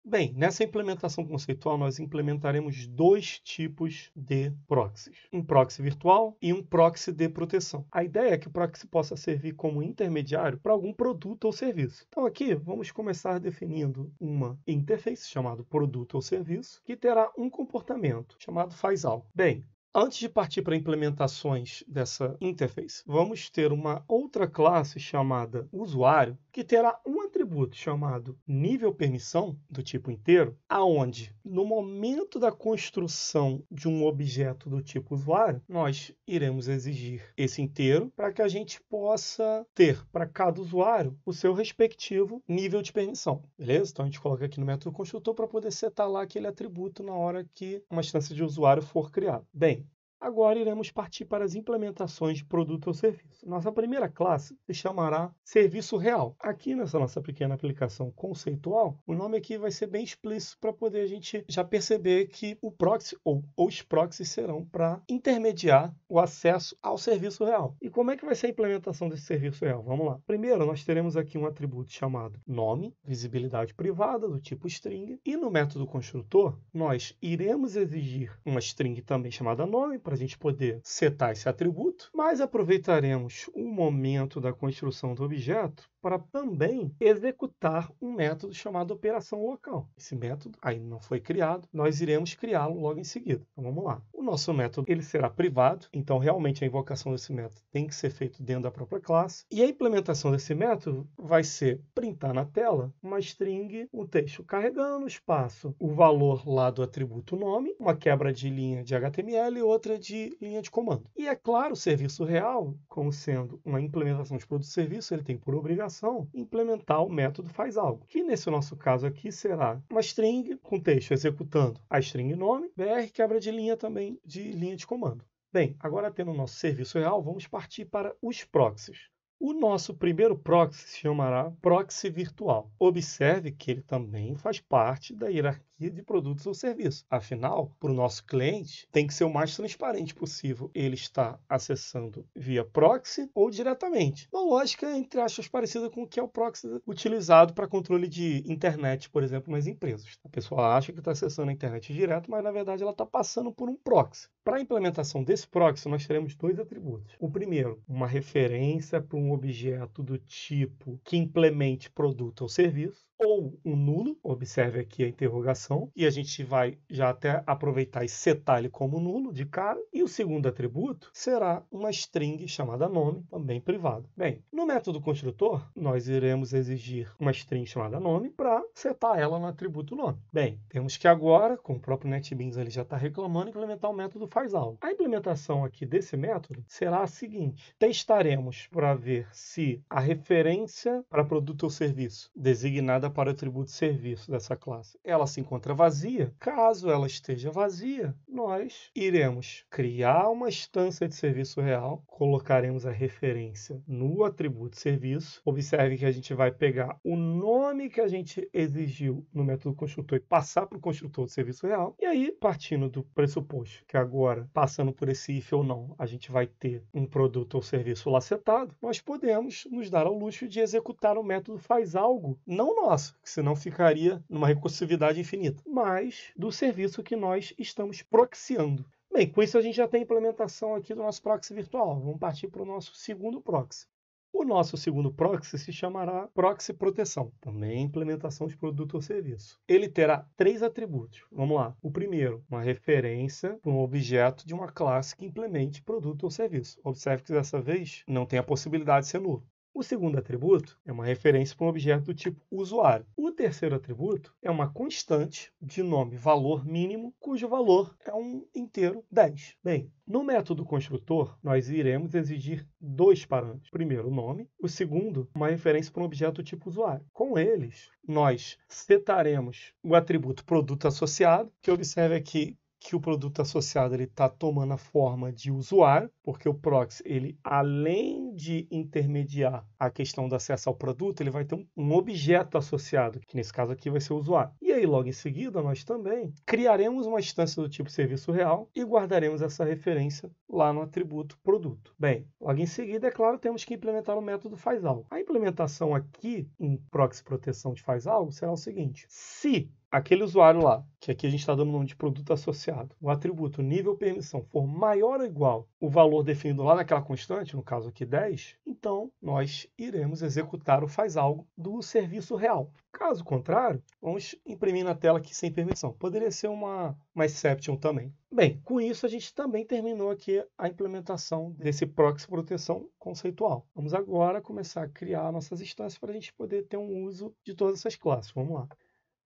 Bem, nessa implementação conceitual, nós implementaremos dois tipos de proxies. Um proxy virtual e um proxy de proteção. A ideia é que o proxy possa servir como intermediário para algum produto ou serviço. Então aqui, vamos começar definindo uma interface chamada produto ou serviço, que terá um comportamento chamado faz algo. Bem, antes de partir para implementações dessa interface, vamos ter uma outra classe chamada usuário, que terá um atributo chamado nível permissão, do tipo inteiro, aonde, no momento da construção de um objeto do tipo usuário, nós iremos exigir esse inteiro para que a gente possa ter para cada usuário o seu respectivo nível de permissão. Beleza? Então a gente coloca aqui no método construtor para poder setar lá aquele atributo na hora que uma instância de usuário for criada. Bem, agora iremos partir para as implementações de produto ou serviço. Nossa primeira classe se chamará serviço real. Aqui nessa nossa pequena aplicação conceitual, o nome aqui vai ser bem explícito para poder a gente já perceber que o proxy ou os proxies serão para intermediar o acesso ao serviço real. E como é que vai ser a implementação desse serviço real? Vamos lá. Primeiro, nós teremos aqui um atributo chamado nome, visibilidade privada, do tipo string, e no método construtor, nós iremos exigir uma string também chamada nome, para a gente poder setar esse atributo, mas aproveitaremos o momento da construção do objeto para também executar um método chamado operação local. Esse método ainda não foi criado, nós iremos criá-lo logo em seguida. Então vamos lá. O nosso método ele será privado, então realmente a invocação desse método tem que ser feita dentro da própria classe. E a implementação desse método vai ser printar na tela uma string, um texto carregando espaço, o valor lá do atributo nome, uma quebra de linha de HTML e outra de linha de comando. E é claro, o serviço real, como sendo uma implementação de produto e serviço, ele tem por obrigação implementar o método faz algo, que nesse nosso caso aqui será uma string com texto executando a string nome, br quebra de linha também de linha de comando. Bem, agora tendo o nosso serviço real, vamos partir para os proxies. O nosso primeiro proxy se chamará proxy virtual. Observe que ele também faz parte da hierarquia de produtos ou serviços. Afinal, para o nosso cliente, tem que ser o mais transparente possível. Ele está acessando via proxy ou diretamente. Uma lógica, entre aspas, parecida com o que é o proxy utilizado para controle de internet, por exemplo, nas empresas. A pessoa acha que está acessando a internet direto, mas na verdade ela está passando por um proxy. Para a implementação desse proxy, nós teremos dois atributos. O primeiro, uma referência para um objeto do tipo que implemente produto ou serviço, ou um nulo, observe aqui a interrogação, e a gente vai já até aproveitar e setar ele como nulo de cara. E o segundo atributo será uma string chamada nome, também privado. Bem, no método construtor, nós iremos exigir uma string chamada nome para setar ela no atributo nome. Bem, temos que agora, como o próprio NetBeans ele já está reclamando, implementar o método faz algo. A implementação aqui desse método será a seguinte: testaremos para ver se a referência para produto ou serviço designada para o atributo serviço dessa classe, ela se encontra vazia. Caso ela esteja vazia, nós iremos criar uma instância de serviço real, colocaremos a referência no atributo serviço. Observe que a gente vai pegar o nome que a gente exigiu no método construtor e passar para o construtor do serviço real. E aí, partindo do pressuposto que agora, passando por esse if ou não, a gente vai ter um produto ou serviço lá setado, nós podemos nos dar ao luxo de executar o método faz algo, não nosso, que senão ficaria numa recursividade infinita, mas do serviço que nós estamos proxiando. Bem, com isso a gente já tem a implementação aqui do nosso proxy virtual. Vamos partir para o nosso segundo proxy. O nosso segundo proxy se chamará proxy proteção, também implementação de produto ou serviço. Ele terá 3 atributos. Vamos lá. O primeiro, uma referência para um objeto de uma classe que implemente produto ou serviço. Observe que dessa vez não tem a possibilidade de ser nulo. O segundo atributo é uma referência para um objeto do tipo usuário. O terceiro atributo é uma constante de nome valor mínimo, cujo valor é um inteiro 10. Bem, no método construtor, nós iremos exigir 2 parâmetros. Primeiro, o nome. O segundo, uma referência para um objeto do tipo usuário. Com eles, nós setaremos o atributo produto associado, que observe aqui que o produto associado está tomando a forma de usuário, porque o proxy, ele, além de intermediar a questão do acesso ao produto, ele vai ter um objeto associado, que nesse caso aqui vai ser o usuário. E aí, logo em seguida, nós também criaremos uma instância do tipo serviço real e guardaremos essa referência lá no atributo produto. Bem, logo em seguida, é claro, temos que implementar o método faz algo. A implementação aqui em proxy proteção de faz algo será o seguinte: se aquele usuário lá, que aqui a gente está dando o nome de produto associado, o atributo nível permissão for maior ou igual o valor definido lá naquela constante, no caso aqui 10, então nós iremos executar o faz algo do serviço real. Caso contrário, vamos imprimir na tela aqui sem permissão. Poderia ser uma exception também. Bem, com isso a gente também terminou aqui a implementação desse proxy proteção conceitual. Vamos agora começar a criar nossas instâncias para a gente poder ter um uso de todas essas classes. Vamos lá.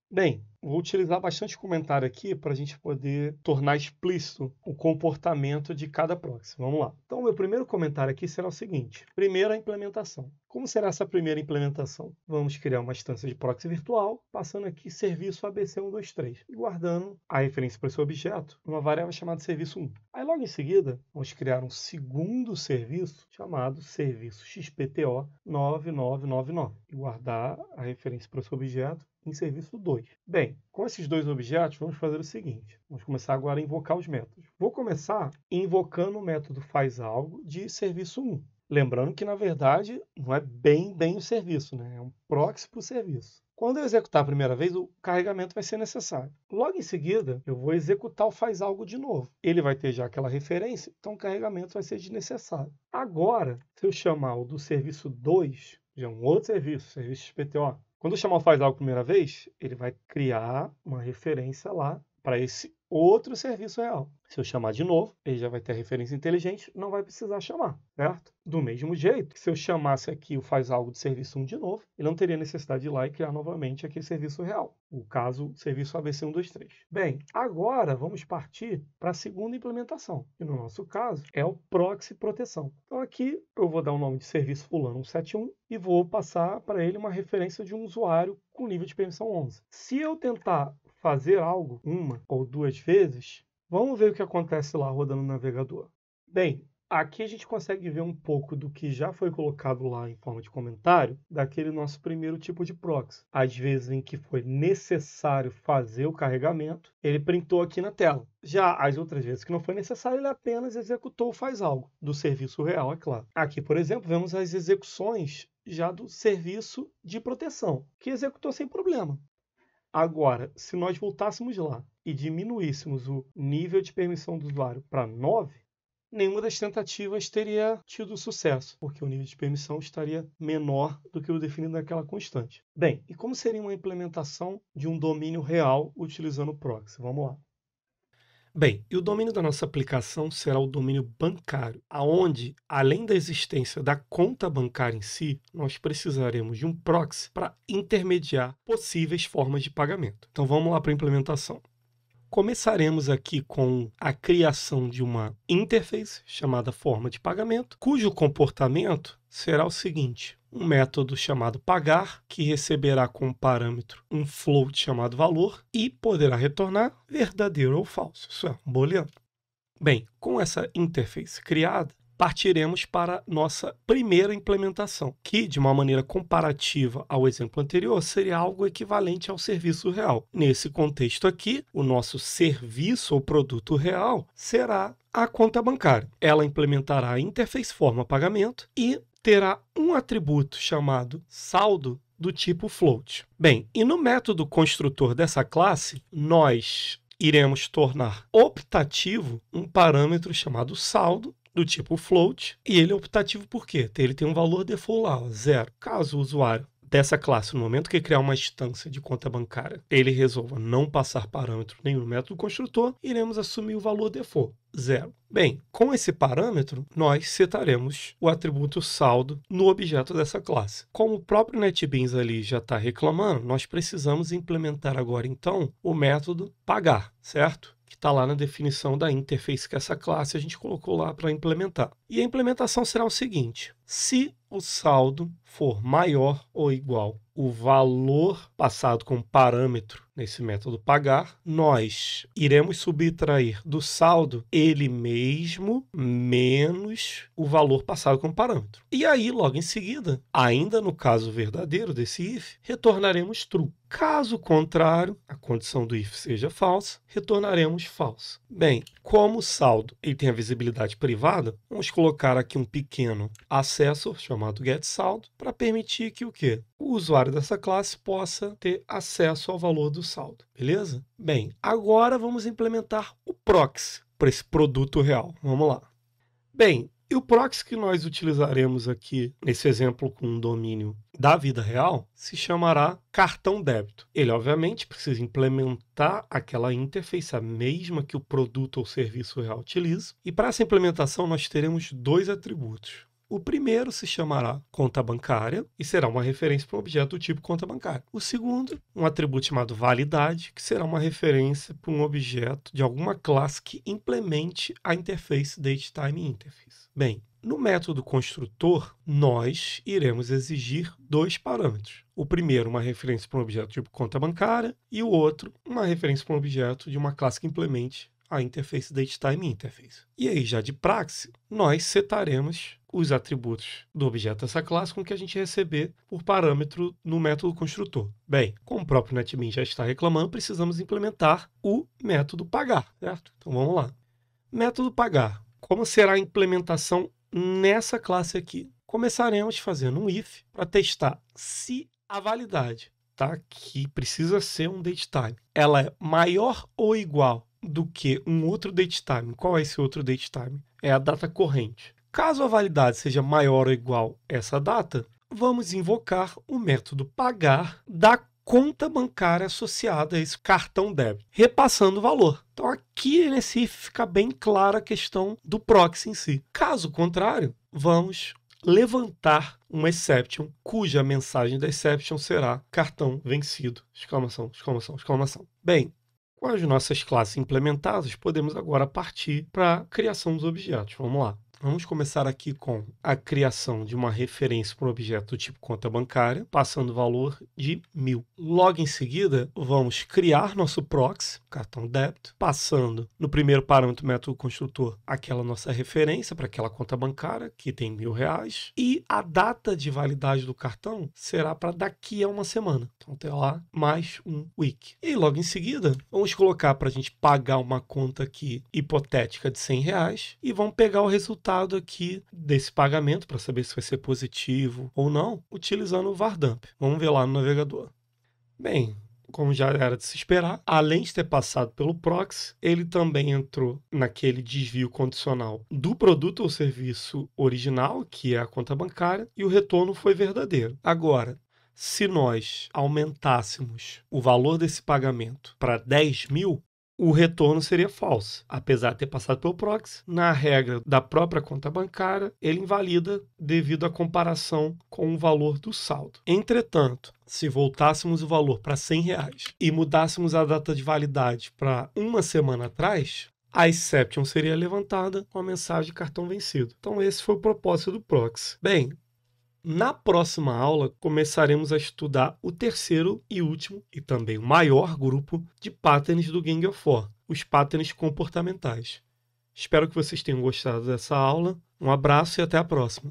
Bem, vou utilizar bastante comentário aqui para a gente poder tornar explícito o comportamento de cada proxy. Vamos lá. Então, o meu primeiro comentário aqui será o seguinte. Primeiro, a implementação. Como será essa primeira implementação? Vamos criar uma instância de proxy virtual, passando aqui serviço ABC123 e guardando a referência para esse objeto numa variável chamada serviço1. Aí, logo em seguida, vamos criar um segundo serviço chamado serviço XPTO 9999 e guardar a referência para esse objeto em serviço 2. Bem, com esses dois objetos, vamos fazer o seguinte. Vamos começar agora a invocar os métodos. Vou começar invocando o método faz algo de serviço 1. Lembrando que, na verdade, não é bem o serviço, né? É um proxy para o serviço. Quando eu executar a primeira vez, o carregamento vai ser necessário. Logo em seguida, eu vou executar o faz algo de novo. Ele vai ter já aquela referência, então o carregamento vai ser desnecessário. Agora, se eu chamar o do serviço 2, já é um outro serviço, serviço XPTO, quando eu chamar o faz algo a primeira vez, ele vai criar uma referência lá para esse outro serviço real. Se eu chamar de novo, ele já vai ter a referência inteligente, não vai precisar chamar, certo? Do mesmo jeito, se eu chamasse aqui o faz algo de serviço 1 de novo, ele não teria necessidade de ir lá e criar novamente aquele serviço real. O caso, serviço ABC123. Bem, agora vamos partir para a segunda implementação, que no nosso caso é o proxy proteção. Então aqui eu vou dar o nome de serviço fulano 171 e vou passar para ele uma referência de um usuário com nível de permissão 11. Se eu tentar fazer algo uma ou duas vezes, vamos ver o que acontece lá rodando no navegador. Bem, aqui a gente consegue ver um pouco do que já foi colocado lá em forma de comentário daquele nosso primeiro tipo de proxy. Às vezes em que foi necessário fazer o carregamento, ele printou aqui na tela. Já as outras vezes que não foi necessário, ele apenas executou o faz algo do serviço real, é claro. Aqui, por exemplo, vemos as execuções já do serviço de proteção, que executou sem problema. Agora, se nós voltássemos lá e diminuíssemos o nível de permissão do usuário para 9, nenhuma das tentativas teria tido sucesso, porque o nível de permissão estaria menor do que o definido naquela constante. Bem, e como seria uma implementação de um domínio real utilizando o proxy? Vamos lá. Bem, e o domínio da nossa aplicação será o domínio bancário, aonde, além da existência da conta bancária em si, nós precisaremos de um proxy para intermediar possíveis formas de pagamento. Então vamos lá para a implementação. Começaremos aqui com a criação de uma interface chamada forma de pagamento, cujo comportamento será o seguinte: um método chamado pagar, que receberá como parâmetro um float chamado valor e poderá retornar verdadeiro ou falso. Isso é um booleano. Bem, com essa interface criada, partiremos para nossa primeira implementação, que, de uma maneira comparativa ao exemplo anterior, seria algo equivalente ao serviço real. Nesse contexto aqui, o nosso serviço ou produto real será a conta bancária. Ela implementará a interface forma pagamento e terá um atributo chamado saldo do tipo float. Bem, e no método construtor dessa classe, nós iremos tornar optativo um parâmetro chamado saldo do tipo float, e ele é optativo por quê? Ele tem um valor default lá, 0. Caso o usuário dessa classe, no momento que criar uma instância de conta bancária, ele resolva não passar parâmetro nenhum no método construtor, iremos assumir o valor default, 0. Bem, com esse parâmetro, nós setaremos o atributo saldo no objeto dessa classe. Como o próprio NetBeans ali já está reclamando, nós precisamos implementar agora, então, o método pagar, certo? Que está lá na definição da interface que essa classe a gente colocou lá para implementar. E a implementação será o seguinte: se o saldo for maior ou igual o valor passado como parâmetro nesse método pagar, nós iremos subtrair do saldo ele mesmo menos o valor passado como parâmetro. E aí, logo em seguida, ainda no caso verdadeiro desse if, retornaremos true. Caso contrário, a condição do if seja falsa, retornaremos false. Bem, como o saldo ele tem a visibilidade privada, vamos colocar aqui um pequeno accessor chamado getSaldo para permitir que o quê? O usuário dessa classe possa ter acesso ao valor do saldo, beleza? Bem, agora vamos implementar o proxy para esse produto real. Vamos lá. Bem, e o proxy que nós utilizaremos aqui, nesse exemplo com um domínio da vida real, se chamará cartão débito. Ele, obviamente, precisa implementar aquela interface, a mesma que o produto ou serviço real utiliza. E para essa implementação, nós teremos dois atributos. O primeiro se chamará conta bancária e será uma referência para um objeto do tipo conta bancária. O segundo, um atributo chamado validade, que será uma referência para um objeto de alguma classe que implemente a interface datetime interface. Bem, no método construtor, nós iremos exigir dois parâmetros. O primeiro, uma referência para um objeto tipo conta bancária, e o outro, uma referência para um objeto de uma classe que implemente a interface datetime interface. E aí, já de praxe, nós setaremos os atributos do objeto dessa classe com que a gente receber por parâmetro no método construtor. Bem, como o próprio NetBeans já está reclamando, precisamos implementar o método pagar, certo? Então vamos lá. Método pagar. Como será a implementação nessa classe aqui? Começaremos fazendo um if para testar se a validade, tá? Que precisa ser um datetime, ela é maior ou igual do que um outro datetime. Qual é esse outro datetime? É a data corrente. Caso a validade seja maior ou igual a essa data, vamos invocar o método pagar da conta bancária associada a esse cartão débito, repassando o valor. Então aqui nesse if fica bem clara a questão do proxy em si. Caso contrário, vamos levantar uma exception, cuja mensagem da exception será cartão vencido, exclamação, exclamação, exclamação. Bem, com as nossas classes implementadas, podemos agora partir para a criação dos objetos. Vamos lá. Vamos começar aqui com a criação de uma referência para um objeto do tipo conta bancária, passando o valor de 1000. Logo em seguida, vamos criar nosso proxy, cartão débito, passando no primeiro parâmetro método construtor aquela nossa referência para aquela conta bancária, que tem R$1.000, e a data de validade do cartão será para daqui a uma semana. Então, tem lá mais um week. E logo em seguida, vamos colocar para a gente pagar uma conta aqui hipotética de R$100 e vamos pegar o resultado aqui desse pagamento para saber se vai ser positivo ou não, utilizando o vardump. Vamos ver lá no navegador. Bem, como já era de se esperar, além de ter passado pelo proxy, ele também entrou naquele desvio condicional do produto ou serviço original, que é a conta bancária, e o retorno foi verdadeiro. Agora, se nós aumentássemos o valor desse pagamento para 10.000, o retorno seria falso. Apesar de ter passado pelo proxy, na regra da própria conta bancária, ele invalida devido à comparação com o valor do saldo. Entretanto, se voltássemos o valor para R$100 e mudássemos a data de validade para uma semana atrás, a exception seria levantada com a mensagem de cartão vencido. Então esse foi o propósito do proxy. Bem, na próxima aula, começaremos a estudar o terceiro e último, e também o maior grupo de patterns do Gang of Four, os patterns comportamentais. Espero que vocês tenham gostado dessa aula. Um abraço e até a próxima.